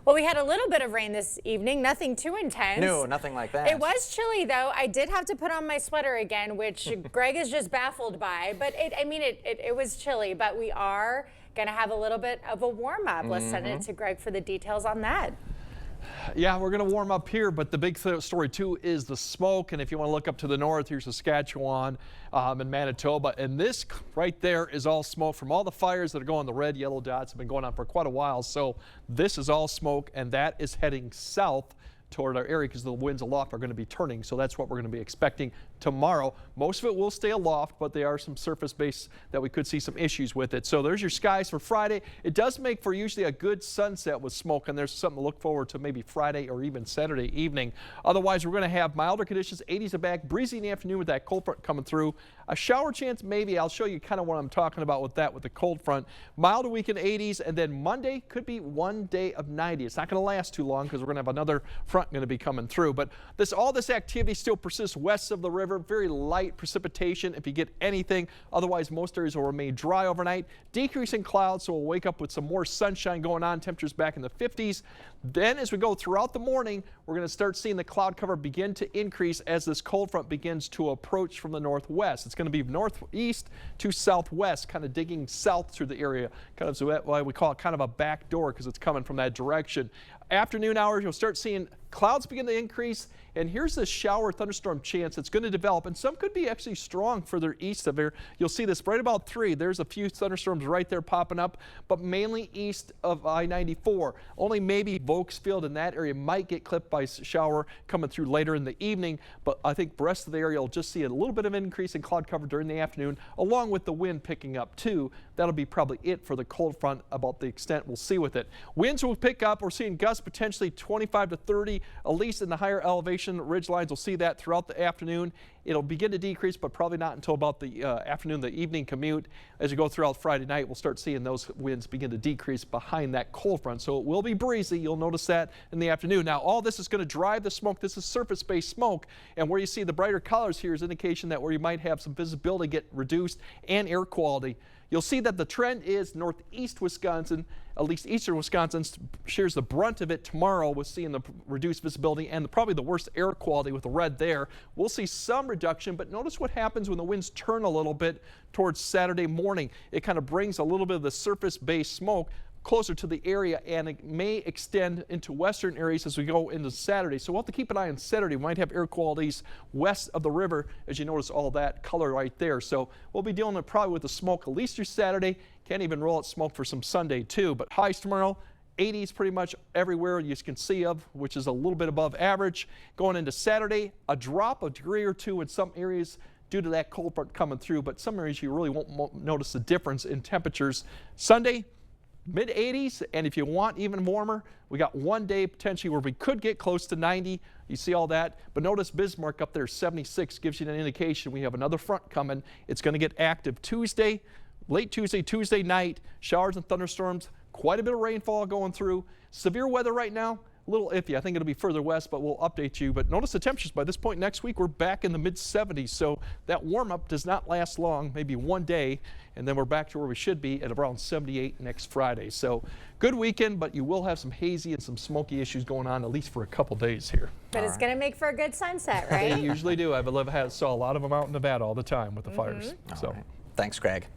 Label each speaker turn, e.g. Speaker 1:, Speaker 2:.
Speaker 1: Well, we had a little bit of rain this evening, nothing too intense.
Speaker 2: No, nothing like that.
Speaker 1: It was chilly though. I did have to put on my sweater again, which Greg is just baffled by. But it was chilly, but we are going to have a little bit of a warm up. Let's send it to Greg for the details on that.
Speaker 3: Yeah, we're going to warm up here, but the big story too is the smoke. And if you want to look up to the north, here's Saskatchewan and Manitoba. And this right there is all smoke from all the fires that are going. The red, yellow dots have been going on for quite a while. So this is all smoke, and that is heading south toward our area because the winds aloft are going to be turning. So that's what we're going to be expecting tomorrow. Most of it will stay aloft, but there are some surface base that we could see some issues with it. So there's your skies for Friday. It does make for usually a good sunset with smoke, and there's something to look forward to maybe Friday or even Saturday evening. Otherwise, we're going to have milder conditions, 80s are back, breezy in the afternoon with that cold front coming through. A shower chance maybe. I'll show you kind of what I'm talking about with that with the cold front. Milder weekend 80s, and then Monday could be one day of 90. It's not going to last too long because we're going to have another front going to be coming through. But all this activity still persists west of the river. Very light precipitation if you get anything. Otherwise, most areas will remain dry overnight. Decreasing clouds, so we'll wake up with some more sunshine going on. Temperatures back in the 50s. Then as we go throughout the morning, we're going to start seeing the cloud cover begin to increase as this cold front begins to approach from the northwest. It's going to be northeast to southwest, kind of digging south through the area. Kind of why we call it kind of a back door because it's coming from that direction. Afternoon hours, you'll start seeing clouds begin to increase, and here's this shower thunderstorm chance that's going to develop, and some could be actually strong further east of here. You'll see this right about 3. There's a few thunderstorms right there popping up, but mainly east of I-94. Only maybe Volksfield in that area might get clipped by shower coming through later in the evening, but I think the rest of the area will just see a little bit of an increase in cloud cover during the afternoon, along with the wind picking up too. That'll be probably it for the cold front about the extent we'll see with it. Winds will pick up. We're seeing gusts potentially 25 to 30, at least in the higher elevation ridge lines. We'll see that throughout the afternoon. It'll begin to decrease, but probably not until about the afternoon, the evening commute. As you go throughout Friday night, we'll start seeing those winds begin to decrease behind that cold front. So it will be breezy. You'll notice that in the afternoon. Now, all this is going to drive the smoke. This is surface-based smoke. And where you see the brighter colors here is indication that where you might have some visibility get reduced and air quality. You'll see that the trend is northeast Wisconsin, at least eastern Wisconsin shares the brunt of it tomorrow with seeing the reduced visibility and probably the worst air quality with the red there. We'll see some reduction, but notice what happens when the winds turn a little bit towards Saturday morning. It kind of brings a little bit of the surface-based smoke closer to the area, and it may extend into western areas as we go into Saturday. So we'll have to keep an eye on Saturday. We might have air qualities west of the river, as you notice all that color right there. So we'll be dealing probably with the smoke at least through Saturday. Can't even roll out smoke for some Sunday too. But highs tomorrow, 80s pretty much everywhere you can see of, which is a little bit above average. Going into Saturday, a drop a degree or two in some areas due to that cold front coming through, but some areas you really won't notice the difference in temperatures. Sunday, mid-80s, and if you want even warmer, we got one day potentially where we could get close to 90. You see all that, but notice Bismarck up there, 76, gives you an indication we have another front coming. It's going to get active Tuesday, late Tuesday, Tuesday night, showers and thunderstorms, quite a bit of rainfall going through. Severe weather right now, a little iffy. I think it'll be further west, but we'll update you. But notice the temperatures by this point next week, we're back in the mid-70s. So that warm-up does not last long, maybe one day, and then we're back to where we should be at around 78 next Friday. So good weekend, but you will have some hazy and some smoky issues going on at least for a couple days here.
Speaker 1: But it's going to make for a good sunset, right?
Speaker 3: They usually do. I saw a lot of them out in Nevada all the time with the fires. So.
Speaker 2: Right. Thanks, Greg.